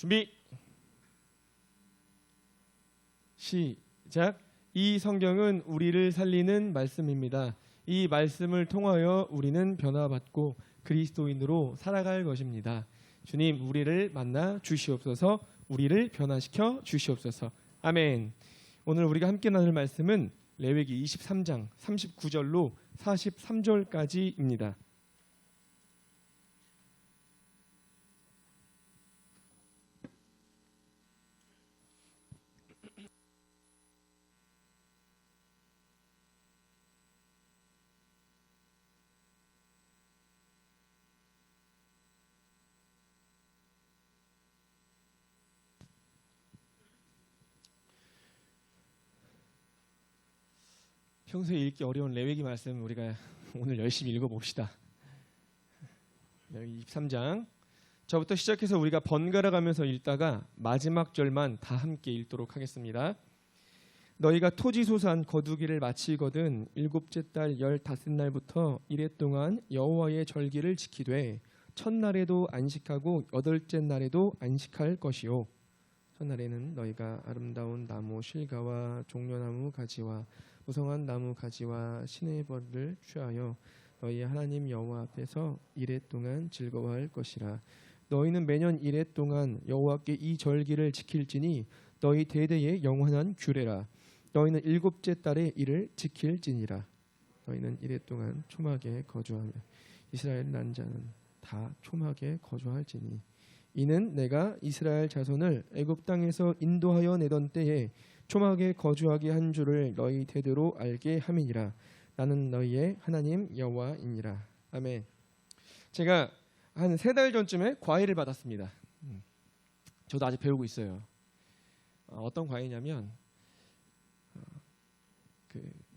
준비 시작. 이 성경은 우리를 살리는 말씀입니다. 이 말씀을 통하여 우리는 변화받고 그리스도인으로 살아갈 것입니다. 주님, 우리를 만나 주시옵소서. 우리를 변화시켜 주시옵소서. 아멘. 오늘 우리가 함께 나눌 말씀은 레위기 23장 39절로 43절까지입니다. 평소에 읽기 어려운 레위기 말씀 우리가 오늘 열심히 읽어봅시다. 레위기 23장 저부터 시작해서 우리가 번갈아 가면서 읽다가 마지막 절만 다 함께 읽도록 하겠습니다. 너희가 토지소산 거두기를 마치거든 일곱째 달 15날부터 이래 동안 여호와의 절기를 지키되 첫날에도 안식하고 여덟째 날에도 안식할 것이요. 첫날에는 너희가 아름다운 나무 실과와 종려나무 가지와 무성한 나무 가지와 시내벌을 취하여 너희 하나님 여호와 앞에서 이래 동안 즐거워할 것이라. 너희는 매년 이래 동안 여호와께 이 절기를 지킬지니 너희 대대의 영원한 규례라. 너희는 일곱째 달에 이를 지킬지니라. 너희는 이래 동안 초막에 거주하며 이스라엘 난 자는 다 초막에 거주할지니 이는 내가 이스라엘 자손을 애굽 땅에서 인도하여 내던 때에 초막에 거주하게 한 줄을 너희 대대로 알게 함이니라. 나는 너희의 하나님 여호와이니라. 아멘. 제가 한 3달 전쯤에 과외를 받았습니다. 저도 아직 배우고 있어요. 어떤 과외냐면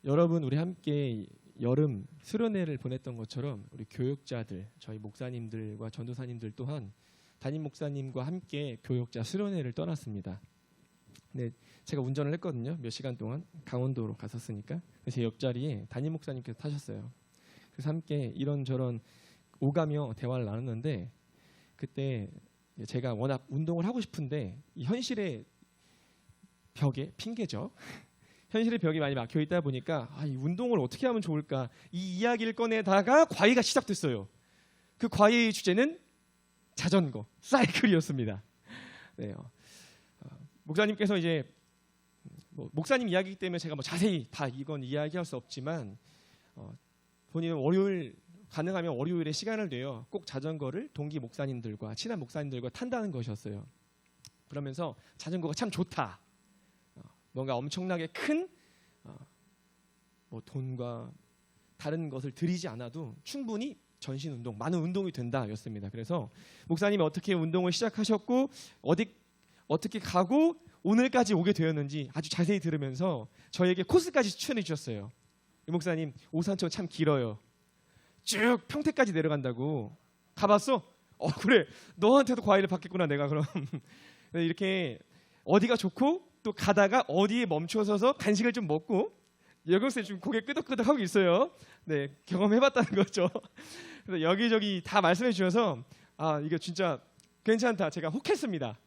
여러분 우리 함께 여름 수련회를 보냈던 것처럼 우리 교육자들, 저희 목사님들과 전도사님들 또한 담임 목사님과 함께 교육자 수련회를 떠났습니다. 네, 제가 운전을 했거든요. 몇 시간 동안 강원도로 갔었으니까 제 옆자리에 담임 목사님께서 타셨어요. 그래서 함께 이런저런 오가며 대화를 나눴는데 그때 제가 워낙 운동을 하고 싶은데 이 현실의 벽에 핑계죠. 현실의 벽이 많이 막혀 있다 보니까 이 운동을 어떻게 하면 좋을까 이 이야기를 꺼내다가 과외가 시작됐어요. 그 과외의 주제는 자전거, 사이클이었습니다. 네, 목사님께서 이제 목사님 이야기이기 때문에 제가 자세히 다 이건 이야기할 수 없지만 본인은 월요일 가능하면 월요일에 시간을 내요. 꼭 자전거를 동기 목사님들과 친한 목사님들과 탄다는 것이었어요. 그러면서 자전거가 참 좋다. 뭔가 엄청나게 큰 돈과 다른 것을 들이지 않아도 충분히 전신 운동, 많은 운동이 된다였습니다. 그래서 목사님이 어떻게 운동을 시작하셨고 어떻게 가고 오늘까지 오게 되었는지 아주 자세히 들으면서 저에게 코스까지 추천해 주셨어요. 이 목사님 오산천 참 길어요. 쭉 평택까지 내려간다고. 가봤어? 그래. 너한테도 과외를 받겠구나 내가 그럼. 이렇게 어디가 좋고 또 가다가 어디에 멈춰서서 간식을 좀 먹고 여경쌤 지금 고개 끄덕끄덕 하고 있어요. 네, 경험해봤다는 거죠. 그래서 여기저기 다 말씀해 주셔서 이거 진짜 괜찮다. 제가 혹했습니다.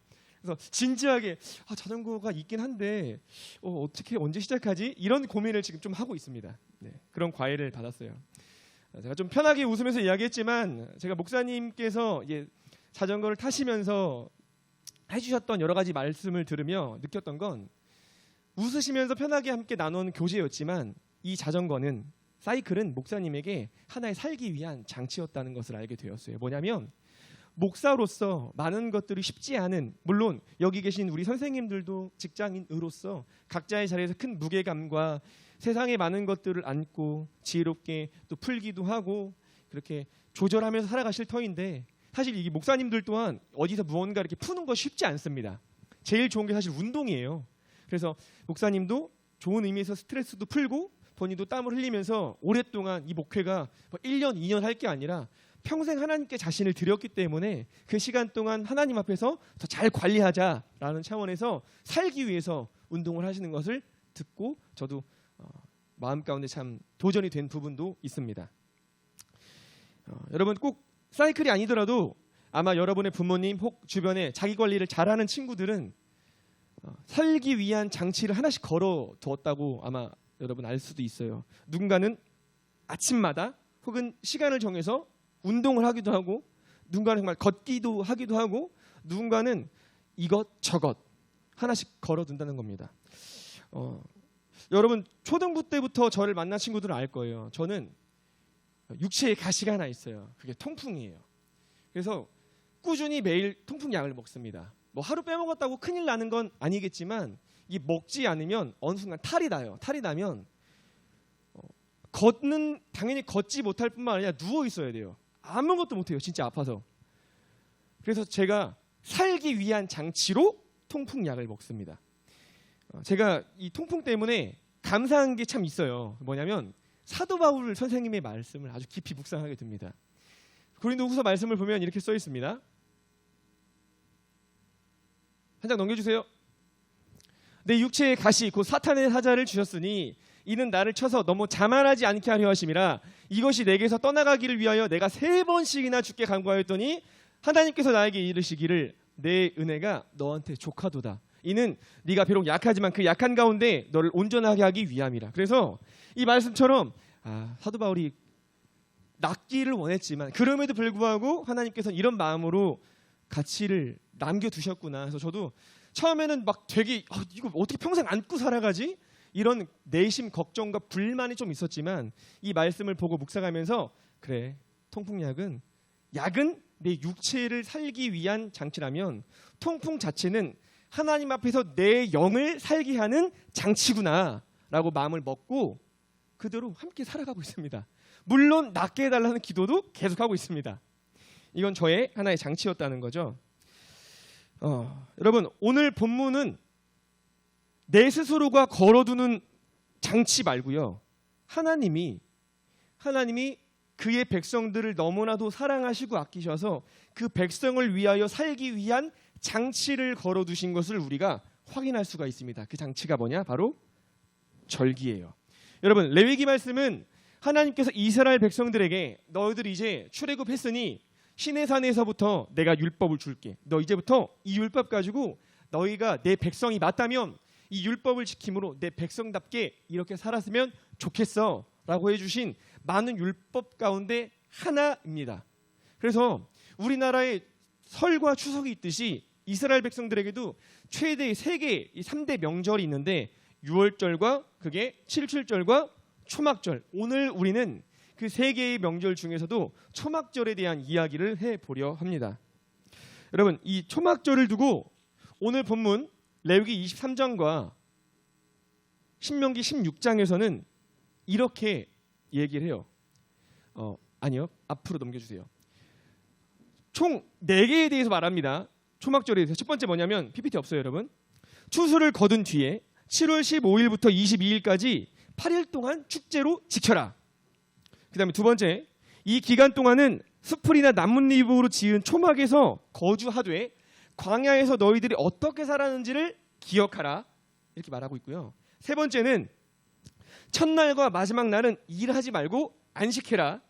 그래서 진지하게 자전거가 있긴 한데 어떻게 언제 시작하지? 이런 고민을 지금 좀 하고 있습니다. 네, 그런 과외를 받았어요. 제가 좀 편하게 웃으면서 이야기했지만 제가 목사님께서 자전거를 타시면서 해주셨던 여러 가지 말씀을 들으며 느꼈던 건 웃으시면서 편하게 함께 나눈 교제였지만 이 자전거는 사이클은 목사님에게 하나의 살기 위한 장치였다는 것을 알게 되었어요. 뭐냐면 목사로서 많은 것들이 쉽지 않은, 물론 여기 계신 우리 선생님들도 직장인으로서 각자의 자리에서 큰 무게감과 세상의 많은 것들을 안고 지혜롭게 또 풀기도 하고 그렇게 조절하면서 살아가실 터인데 사실 이 목사님들 또한 어디서 무언가 이렇게 푸는 거 쉽지 않습니다. 제일 좋은 게 사실 운동이에요. 그래서 목사님도 좋은 의미에서 스트레스도 풀고 본인도 땀을 흘리면서 오랫동안 이 목회가 1년, 2년 할 게 아니라 평생 하나님께 자신을 드렸기 때문에 그 시간 동안 하나님 앞에서 더 잘 관리하자라는 차원에서 살기 위해서 운동을 하시는 것을 듣고 저도 마음 가운데 참 도전이 된 부분도 있습니다. 여러분 꼭 사이클이 아니더라도 아마 여러분의 부모님 혹 주변에 자기 관리를 잘하는 친구들은 살기 위한 장치를 하나씩 걸어 두었다고 아마 여러분 알 수도 있어요. 누군가는 아침마다 혹은 시간을 정해서 운동을 하기도 하고, 누군가는 정말 걷기도 하기도 하고, 누군가는 이것저것 하나씩 걸어둔다는 겁니다. 여러분 초등부 때부터 저를 만난 친구들은 알 거예요. 저는 육체에 가시가 하나 있어요. 그게 통풍이에요. 그래서 꾸준히 매일 통풍약을 먹습니다. 뭐 하루 빼먹었다고 큰일 나는 건 아니겠지만 이 먹지 않으면 어느 순간 탈이 나요. 탈이 나면 걷는 당연히 걷지 못할 뿐만 아니라 누워 있어야 돼요. 아무것도 못해요. 진짜 아파서. 그래서 제가 살기 위한 장치로 통풍약을 먹습니다. 제가 이 통풍 때문에 감사한 게 참 있어요. 뭐냐면 사도 바울 선생님의 말씀을 아주 깊이 묵상하게 됩니다. 고린도후서 말씀을 보면 이렇게 써 있습니다. 한 장 넘겨주세요. 내 육체의 가시 곧 사탄의 사자를 주셨으니 이는 나를 쳐서 너무 자만하지 않게 하려 하심이라. 이것이 내게서 떠나가기를 위하여 내가 3번씩이나 주께 간구하였더니 하나님께서 나에게 이르시기를 내 은혜가 너한테 족하도다. 이는 네가 비록 약하지만 그 약한 가운데 너를 온전하게 하기 위함이라. 그래서 이 말씀처럼 사도 바울이 낫기를 원했지만 그럼에도 불구하고 하나님께서는 이런 마음으로 가치를 남겨두셨구나. 그래서 저도 처음에는 막 되게 이거 어떻게 평생 안고 살아가지? 이런 내심 걱정과 불만이 좀 있었지만 이 말씀을 보고 묵상하면서 그래, 통풍약은 내 육체를 살기 위한 장치라면 통풍 자체는 하나님 앞에서 내 영을 살게 하는 장치구나 라고 마음을 먹고 그대로 함께 살아가고 있습니다. 물론 낫게 해달라는 기도도 계속하고 있습니다. 이건 저의 하나의 장치였다는 거죠. 여러분 오늘 본문은 내 스스로가 걸어두는 장치 말고요. 하나님이 그의 백성들을 너무나도 사랑하시고 아끼셔서 그 백성을 위하여 살기 위한 장치를 걸어두신 것을 우리가 확인할 수가 있습니다. 그 장치가 뭐냐? 바로 절기예요. 여러분 레위기 말씀은 하나님께서 이스라엘 백성들에게 너희들이 이제 출애굽했으니 시내산에서부터 내가 율법을 줄게. 너 이제부터 이 율법 가지고 너희가 내 백성이 맞다면 이 율법을 지킴으로 내 백성답게 이렇게 살았으면 좋겠어 라고 해주신 많은 율법 가운데 하나입니다. 그래서 우리나라에 설과 추석이 있듯이 이스라엘 백성들에게도 최대 3개 3대 명절이 있는데 6월절과 그게 7.7절과 초막절. 오늘 우리는 그 3개의 명절 중에서도 초막절에 대한 이야기를 해보려 합니다. 여러분 이 초막절을 두고 오늘 본문 레위기 23장과 신명기 16장에서는 이렇게 얘기를 해요. 아니요. 앞으로 넘겨주세요. 총 4개에 대해서 말합니다. 초막절에 대해서. 첫 번째 뭐냐면 PPT 없어요 여러분. 추수를 거둔 뒤에 7월 15일부터 22일까지 8일 동안 축제로 지켜라. 그 다음에 두 번째, 이 기간 동안은 수풀이나 나뭇잎으로 지은 초막에서 거주하되 광야에서 너희들이 어떻게 살았는지를 기억하라. 이렇게 말하고 있고요. 세 번째는 첫날과 마지막 날은 일하지 말고 안식해라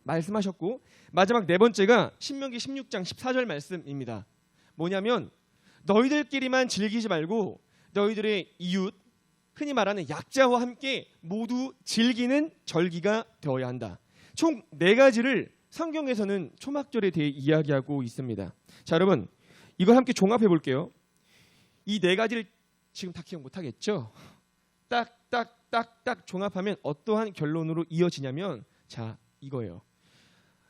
말씀하셨고, 마지막 네 번째가 신명기 16장 14절 말씀입니다. 뭐냐면 너희들끼리만 즐기지 말고 너희들의 이웃, 흔히 말하는 약자와 함께 모두 즐기는 절기가 되어야 한다. 총 4가지를 성경에서는 초막절에 대해 이야기하고 있습니다. 자 여러분 이걸 함께 종합해 볼게요. 이 4가지를 지금 다 기억 못하겠죠? 딱 종합하면 어떠한 결론으로 이어지냐면 자 이거예요.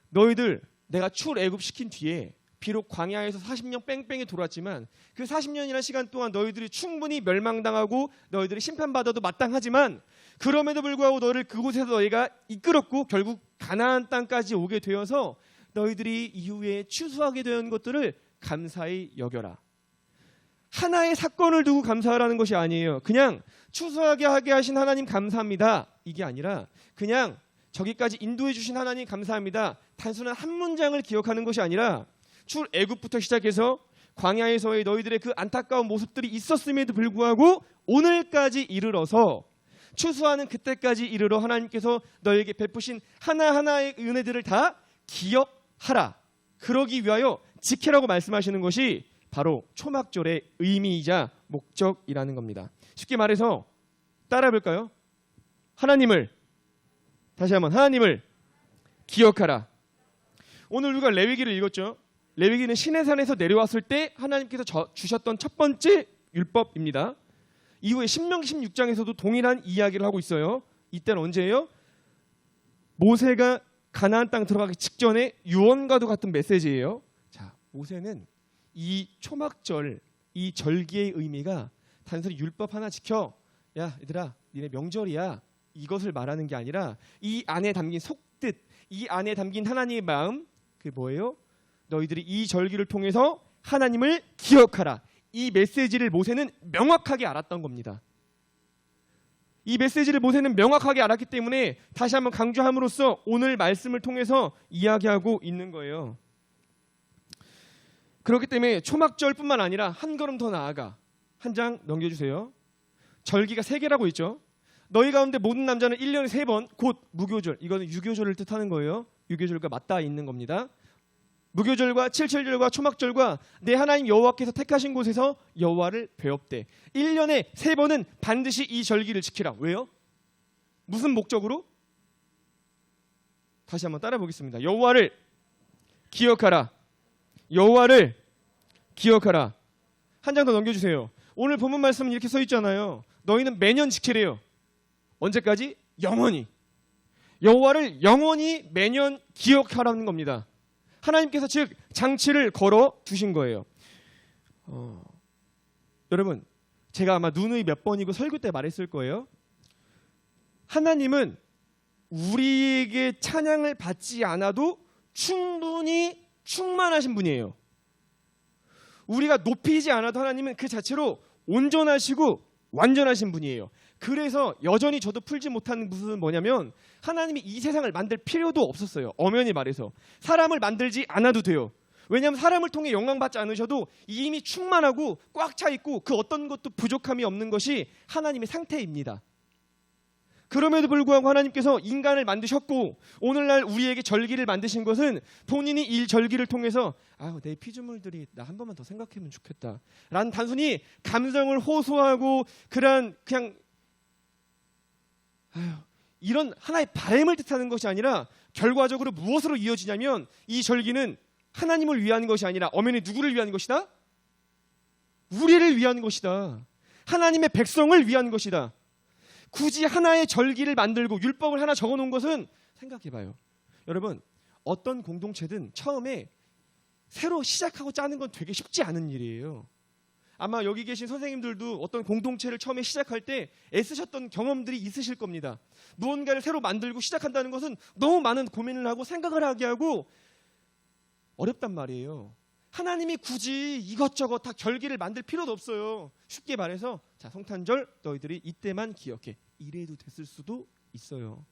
너희들 내가 출애굽시킨 뒤에 비록 광야에서 40년 뺑뺑이 돌았지만 그 40년이라는 시간 동안 너희들이 충분히 멸망당하고 너희들이 심판받아도 마땅하지만 그럼에도 불구하고 너를 그곳에서 너희가 이끌었고 결국 가나안 땅까지 오게 되어서 너희들이 이후에 추수하게 된 것들을 감사히 여겨라. 하나의 사건을 두고 감사하라는 것이 아니에요. 그냥 추수하게 하게 하신 하나님 감사합니다. 이게 아니라 그냥 저기까지 인도해 주신 하나님 감사합니다. 단순한 한 문장을 기억하는 것이 아니라 출애굽부터 시작해서 광야에서의 너희들의 그 안타까운 모습들이 있었음에도 불구하고 오늘까지 이르러서 추수하는 그때까지 이르러 하나님께서 너에게 베푸신 하나하나의 은혜들을 다 기억하라. 그러기 위하여 지키라고 말씀하시는 것이 바로 초막절의 의미이자 목적이라는 겁니다. 쉽게 말해서 따라해 볼까요? 하나님을, 다시 한번 하나님을 기억하라. 오늘 우리가 레위기를 읽었죠. 레위기는 시내산에서 내려왔을 때 하나님께서 주셨던 첫 번째 율법입니다. 이후에 신명기 16장에서도 동일한 이야기를 하고 있어요. 이때는 언제예요? 모세가 가나안 땅 들어가기 직전에 유언과도 같은 메시지예요. 자, 모세는 이 초막절, 이 절기의 의미가 단순히 율법 하나 지켜, 야 얘들아 니네 명절이야, 이것을 말하는 게 아니라 이 안에 담긴 속뜻, 이 안에 담긴 하나님의 마음, 그게 뭐예요? 너희들이 이 절기를 통해서 하나님을 기억하라. 이 메시지를 모세는 명확하게 알았던 겁니다. 이 메시지를 모세는 명확하게 알았기 때문에 다시 한번 강조함으로써 오늘 말씀을 통해서 이야기하고 있는 거예요. 그렇기 때문에 초막절뿐만 아니라 한 걸음 더 나아가, 한 장 넘겨주세요. 절기가 3개라고 있죠. 너희 가운데 모든 남자는 1년에 3번 곧 무교절, 이거는 유교절을 뜻하는 거예요. 유교절과 맞닿아 있는 겁니다. 무교절과 칠칠절과 초막절과 내 하나님 여호와께서 택하신 곳에서 여호와를 배웁되 1년에 3번은 반드시 이 절기를 지키라. 왜요? 무슨 목적으로? 다시 한번 따라 보겠습니다. 여호와를 기억하라. 여호와를 기억하라. 한 장 더 넘겨주세요. 오늘 본문 말씀은 이렇게 써 있잖아요. 너희는 매년 지키래요. 언제까지? 영원히. 여호와를 영원히 매년 기억하라는 겁니다. 하나님께서 즉 장치를 걸어 두신 거예요. 여러분, 제가 아마 누누이 몇 번이고 설교 때 말했을 거예요. 하나님은 우리에게 찬양을 받지 않아도 충분히 충만하신 분이에요. 우리가 높이지 않아도 하나님은 그 자체로 온전하시고 완전하신 분이에요. 그래서 여전히 저도 풀지 못하는 무슨 뭐냐면 하나님이 이 세상을 만들 필요도 없었어요. 엄연히 말해서 사람을 만들지 않아도 돼요. 왜냐하면 사람을 통해 영광받지 않으셔도 이미 충만하고 꽉 차 있고 그 어떤 것도 부족함이 없는 것이 하나님의 상태입니다. 그럼에도 불구하고 하나님께서 인간을 만드셨고 오늘날 우리에게 절기를 만드신 것은 본인이 이 절기를 통해서 내 피조물들이 나 한 번만 더 생각하면 좋겠다 라는 단순히 감성을 호소하고 그냥 이런 하나의 바램을 뜻하는 것이 아니라 결과적으로 무엇으로 이어지냐면 이 절기는 하나님을 위한 것이 아니라 엄연히 누구를 위한 것이다? 우리를 위한 것이다. 하나님의 백성을 위한 것이다. 굳이 하나의 절기를 만들고 율법을 하나 적어놓은 것은 생각해봐요. 여러분, 어떤 공동체든 처음에 새로 시작하고 짜는 건 되게 쉽지 않은 일이에요. 아마 여기 계신 선생님들도 어떤 공동체를 처음에 시작할 때 애쓰셨던 경험들이 있으실 겁니다. 무언가를 새로 만들고 시작한다는 것은 너무 많은 고민을 하고 생각을 하게 하고 어렵단 말이에요. 하나님이 굳이 이것저것 다 절기를 만들 필요도 없어요. 쉽게 말해서 자, 성탄절 너희들이 이때만 기억해. 이래도 됐을 수도 있어요.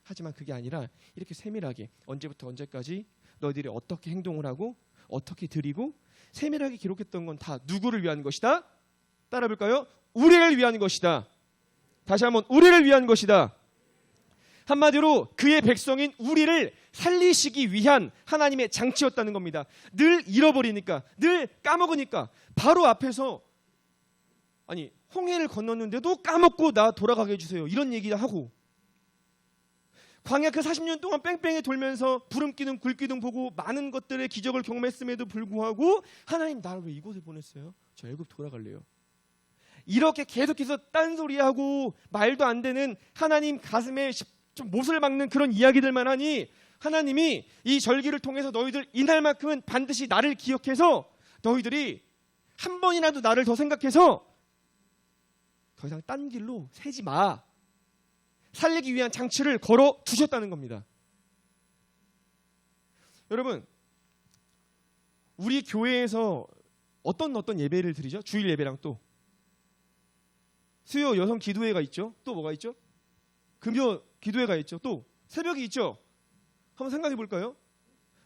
하지만 그게 아니라 이렇게 세밀하게 언제부터 언제까지 너희들이 어떻게 행동을 하고 어떻게 드리고 세밀하게 기록했던 건 다 누구를 위한 것이다? 따라 볼까요? 우리를 위한 것이다. 다시 한번 우리를 위한 것이다. 한마디로 그의 백성인 우리를 살리시기 위한 하나님의 장치였다는 겁니다. 늘 잃어버리니까, 늘 까먹으니까 바로 앞에서 홍해를 건넜는데도 까먹고 나 돌아가게 해주세요. 이런 얘기를 하고 광야 그 40년 동안 뺑뺑이 돌면서 부름기둥 굴기둥 보고 많은 것들의 기적을 경험했음에도 불구하고 하나님 나를 왜 이곳에 보냈어요? 저 애굽 돌아갈래요. 이렇게 계속해서 딴소리하고 말도 안 되는 하나님 가슴에 좀 못을 박는 그런 이야기들만 하니 하나님이 이 절기를 통해서 너희들 이날만큼은 반드시 나를 기억해서 너희들이 한 번이라도 나를 더 생각해서 더 이상 딴 길로 새지 마. 살리기 위한 장치를 걸어 두셨다는 겁니다. 여러분, 우리 교회에서 어떤 예배를 드리죠? 주일 예배랑 또 수요 여성 기도회가 있죠. 또 뭐가 있죠? 금요 기도회가 있죠. 또 새벽이 있죠. 한번 생각해 볼까요?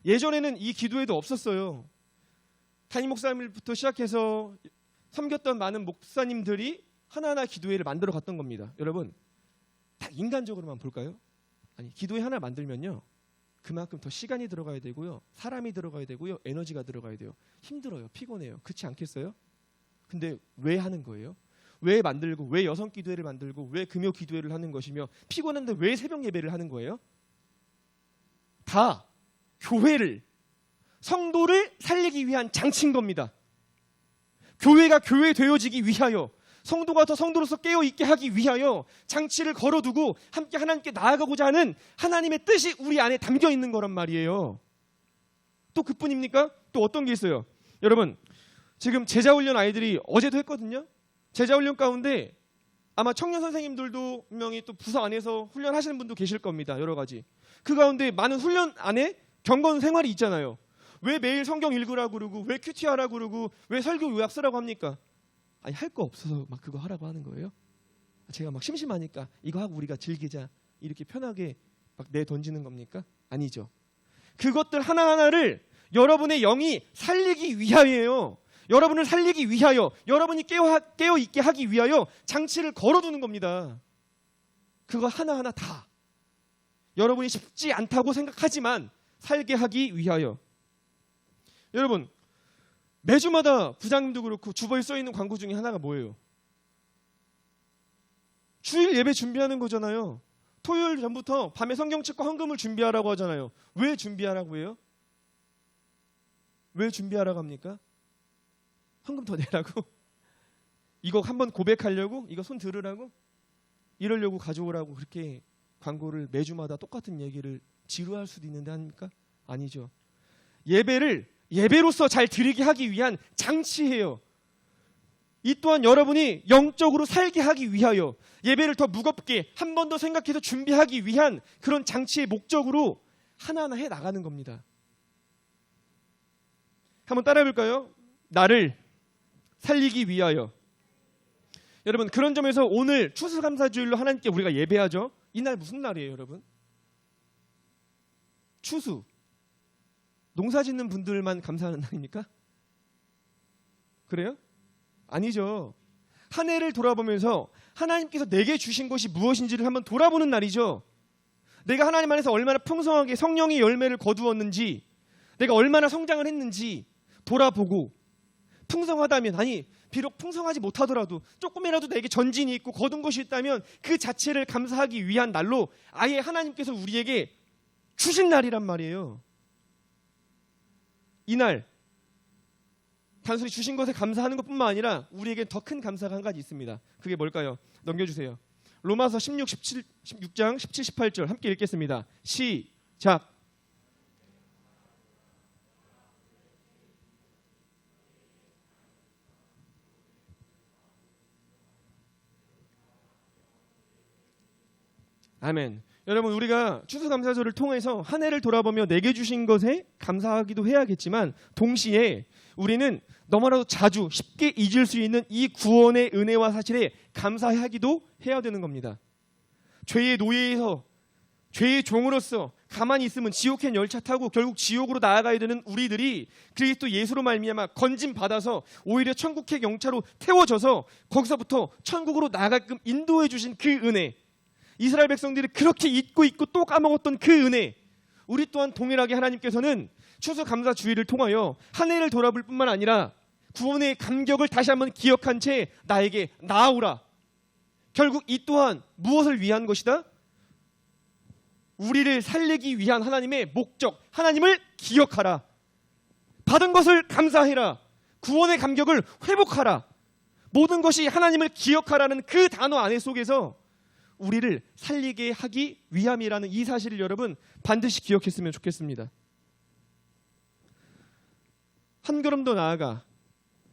예전에는 이 기도회도 없었어요. 담임 목사님부터 시작해서 섬겼던 많은 목사님들이 하나하나 기도회를 만들어 갔던 겁니다. 여러분, 다 인간적으로만 볼까요? 기도회 하나 만들면요, 그만큼 더 시간이 들어가야 되고요. 사람이 들어가야 되고요. 에너지가 들어가야 돼요. 힘들어요. 피곤해요. 그렇지 않겠어요? 근데 왜 하는 거예요? 왜 만들고 왜 여성 기도회를 만들고 왜 금요 기도회를 하는 것이며 피곤한데 왜 새벽 예배를 하는 거예요? 다 교회를 성도를 살리기 위한 장치인 겁니다. 교회가 교회 되어지기 위하여 성도가 더 성도로서 깨어있게 하기 위하여 장치를 걸어두고 함께 하나님께 나아가고자 하는 하나님의 뜻이 우리 안에 담겨 있는 거란 말이에요. 또 그뿐입니까? 또 어떤 게 있어요? 여러분 지금 제자훈련 아이들이 어제도 했거든요. 제자훈련 가운데 아마 청년 선생님들도 분명히 또 부서 안에서 훈련하시는 분도 계실 겁니다. 여러 가지. 그 가운데 많은 훈련 안에 경건 생활이 있잖아요. 왜 매일 성경 읽으라고 그러고 왜 큐티 하라고 그러고 왜 설교 요약 쓰라고 합니까? 아니 할 거 없어서 막 그거 하라고 하는 거예요? 제가 막 심심하니까 이거 하고 우리가 즐기자 이렇게 편하게 막 내던지는 겁니까? 아니죠. 그것들 하나하나를 여러분의 영이 살리기 위하여예요. 여러분을 살리기 위하여 여러분이 깨어있게 하기 위하여 장치를 걸어두는 겁니다. 그거 하나하나 다 여러분이 쉽지 않다고 생각하지만 살게 하기 위하여. 여러분 매주마다 부장님도 그렇고 주보에 써있는 광고 중에 하나가 뭐예요? 주일 예배 준비하는 거잖아요. 토요일 전부터 밤에 성경책과 헌금을 준비하라고 하잖아요. 왜 준비하라고 해요? 왜 준비하라고 합니까? 헌금 더 내라고? 이거 한번 고백하려고? 이거 손 들으라고? 이러려고 가져오라고 그렇게 광고를 매주마다 똑같은 얘기를 지루할 수도 있는데 합니까? 아니죠. 예배를 예배로서 잘 드리게 하기 위한 장치예요. 이 또한 여러분이 영적으로 살게 하기 위하여 예배를 더 무겁게 한 번 더 생각해서 준비하기 위한 그런 장치의 목적으로 하나하나 해 나가는 겁니다. 한번 따라해 볼까요? 나를 살리기 위하여. 여러분 그런 점에서 오늘 추수감사주일로 하나님께 우리가 예배하죠. 이날 무슨 날이에요 여러분? 추수. 농사 짓는 분들만 감사하는 날입니까? 그래요? 아니죠. 한 해를 돌아보면서 하나님께서 내게 주신 것이 무엇인지를 한번 돌아보는 날이죠. 내가 하나님 안에서 얼마나 풍성하게 성령의 열매를 거두었는지, 내가 얼마나 성장을 했는지 돌아보고, 풍성하다면, 아니 비록 풍성하지 못하더라도 조금이라도 내게 전진이 있고 거둔 것이 있다면 그 자체를 감사하기 위한 날로 아예 하나님께서 우리에게 주신 날이란 말이에요. 이날 단순히 주신 것에 감사하는 것뿐만 아니라 우리에게 더 큰 감사가 한 가지 있습니다. 그게 뭘까요? 넘겨주세요. 로마서 16장 17, 18절 함께 읽겠습니다. 시작. 아멘. 여러분 우리가 추수감사절을 통해서 한 해를 돌아보며 내게 주신 것에 감사하기도 해야겠지만 동시에 우리는 너무나도 자주 쉽게 잊을 수 있는 이 구원의 은혜와 사실에 감사하기도 해야 되는 겁니다. 죄의 노예에서 죄의 종으로서 가만히 있으면 지옥행 열차 타고 결국 지옥으로 나아가야 되는 우리들이 그리스도 예수로 말미암아 건진 받아서 오히려 천국행 영차로 태워져서 거기서부터 천국으로 나아가게끔 인도해 주신 그 은혜, 이스라엘 백성들이 그렇게 잊고 있고 또 까먹었던 그 은혜, 우리 또한 동일하게 하나님께서는 추수감사주일을 통하여 한 해를 돌아볼 뿐만 아니라 구원의 감격을 다시 한번 기억한 채 나에게 나아오라. 결국 이 또한 무엇을 위한 것이다? 우리를 살리기 위한 하나님의 목적, 하나님을 기억하라. 받은 것을 감사해라. 구원의 감격을 회복하라. 모든 것이 하나님을 기억하라는 그 단어 안에 속에서 우리를 살리게 하기 위함이라는 이 사실을 여러분 반드시 기억했으면 좋겠습니다. 한 걸음 더 나아가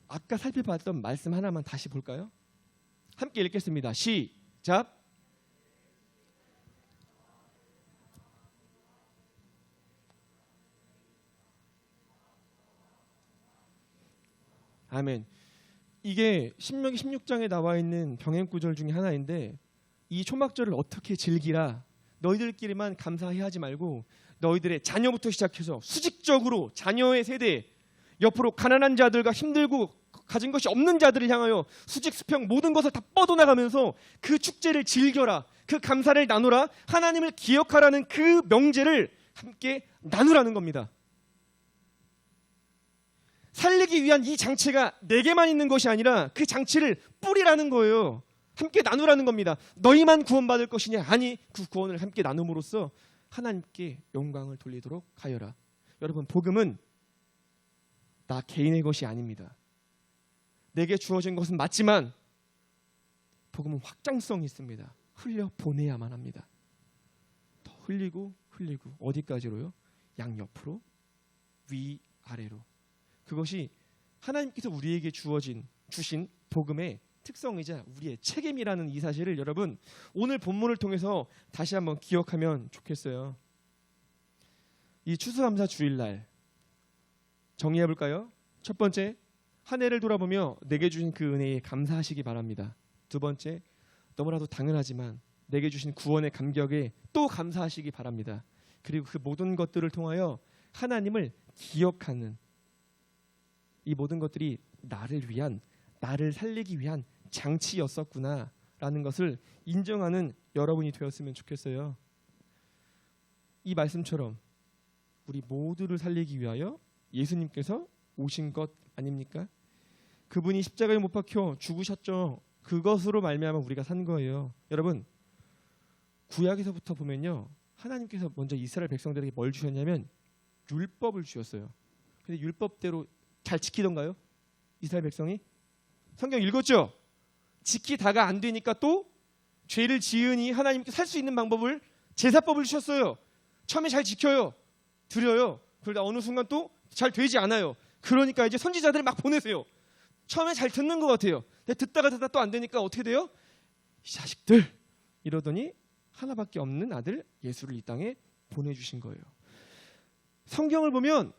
아까 살펴봤던 말씀 하나만 다시 볼까요? 함께 읽겠습니다. 시작. 아멘. 이게 신명기 16장에 나와 있는 병행구절 중에 하나인데 이 초막절을 어떻게 즐기라. 너희들끼리만 감사해 하지 말고 너희들의 자녀부터 시작해서 수직적으로 자녀의 세대, 옆으로 가난한 자들과 힘들고 가진 것이 없는 자들을 향하여 수직 수평 모든 것을 다 뻗어나가면서 그 축제를 즐겨라. 그 감사를 나누라. 하나님을 기억하라는 그 명제를 함께 나누라는 겁니다. 살리기 위한 이 장치가 내게만 있는 것이 아니라 그 장치를 뿌리라는 거예요. 함께 나누라는 겁니다. 너희만 구원받을 것이냐? 아니, 그 구원을 함께 나눔으로써 하나님께 영광을 돌리도록 하여라. 여러분, 복음은 나 개인의 것이 아닙니다. 내게 주어진 것은 맞지만 복음은 확장성이 있습니다. 흘려 보내야만 합니다. 더 흘리고 어디까지로요? 양옆으로, 위아래로. 그것이 하나님께서 우리에게 주신 복음의 특성이자 우리의 책임이라는 이 사실을 여러분 오늘 본문을 통해서 다시 한번 기억하면 좋겠어요. 이 추수감사 주일날 정리해 볼까요? 첫 번째, 한 해를 돌아보며 내게 주신 그 은혜에 감사하시기 바랍니다. 두 번째, 너무나도 당연하지만 내게 주신 구원의 감격에 또 감사하시기 바랍니다. 그리고 그 모든 것들을 통하여 하나님을 기억하는 이 모든 것들이 나를 살리기 위한 장치였었구나라는 것을 인정하는 여러분이 되었으면 좋겠어요. 이 말씀처럼 우리 모두를 살리기 위하여 예수님께서 오신 것 아닙니까? 그분이 십자가에 못 박혀 죽으셨죠. 그것으로 말미암아 우리가 산 거예요. 여러분, 구약에서부터 보면요, 하나님께서 먼저 이스라엘 백성들에게 뭘 주셨냐면 율법을 주셨어요. 근데 율법대로 잘 지키던가요? 이스라엘 백성이? 성경 읽었죠? 지키다가 안 되니까 또 죄를 지으니 하나님께 살 수 있는 방법을, 제사법을 주셨어요. 처음에 잘 지켜요. 드려요. 그러다 어느 순간 또 잘 되지 않아요. 그러니까 이제 선지자들을 막 보내세요. 처음에 잘 듣는 것 같아요. 근데 듣다가 또 안 되니까 어떻게 돼요? 이 자식들 이러더니 하나밖에 없는 아들 예수를 이 땅에 보내주신 거예요. 성경을 보면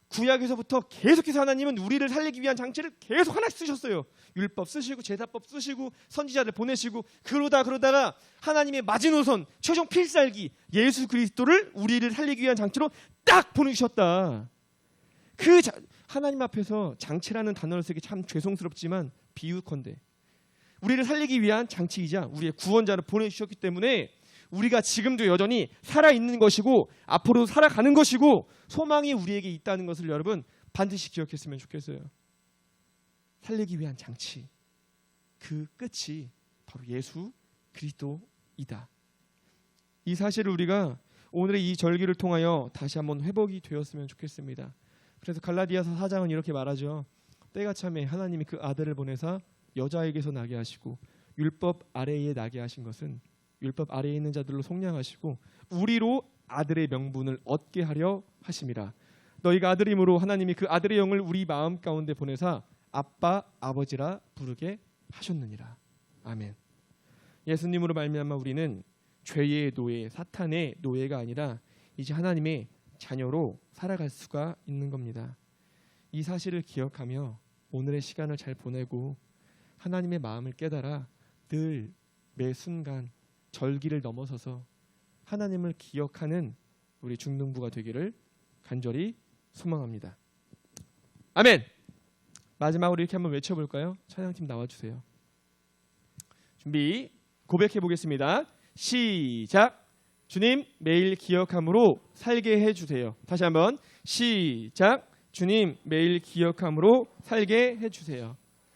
구약에서부터 계속해서 하나님은 우리를 살리기 위한 장치를 계속 하나씩 쓰셨어요. 율법 쓰시고 제사법 쓰시고 선지자들 보내시고 그러다가 하나님의 마지노선 최종 필살기 예수 그리스도를 우리를 살리기 위한 장치로 딱 보내주셨다. 하나님 앞에서 장치라는 단어를 쓰기 참 죄송스럽지만 비유컨대 우리를 살리기 위한 장치이자 우리의 구원자를 보내주셨기 때문에 우리가 지금도 여전히 살아있는 것이고 앞으로도 살아가는 것이고 소망이 우리에게 있다는 것을 여러분 반드시 기억했으면 좋겠어요. 살리기 위한 장치, 그 끝이 바로 예수 그리스도이다. 이 사실을 우리가 오늘의 이 절기를 통하여 다시 한번 회복이 되었으면 좋겠습니다. 그래서 갈라디아서 4장은 이렇게 말하죠. 때가 참에 하나님이 그 아들을 보내사 여자에게서 나게 하시고 율법 아래에 나게 하신 것은 율법 아래에 있는 자들로 속량하시고 우리로 아들의 명분을 얻게 하려 하심이라. 너희가 아들임으로 하나님이 그 아들의 영을 우리 마음 가운데 보내사 아빠 아버지라 부르게 하셨느니라. 아멘. 예수님으로 말미암아 우리는 죄의 노예, 사탄의 노예가 아니라 이제 하나님의 자녀로 살아갈 수가 있는 겁니다. 이 사실을 기억하며 오늘의 시간을 잘 보내고 하나님의 마음을 깨달아 늘 매 순간 절기를 넘어서서 하나님을 기억하는 우리 중등부가 되기를 간절히 소망합니다. 아멘. 마지막으로 이렇게 한번 외쳐볼까요? 찬양팀 나와주세요. 준비, 고백해 보겠습니다. 시작. 주님 매일 기억함으로 살게 해주세요. 다시 한번 시작. 주님 매일 기억함으로 살게 해주세요.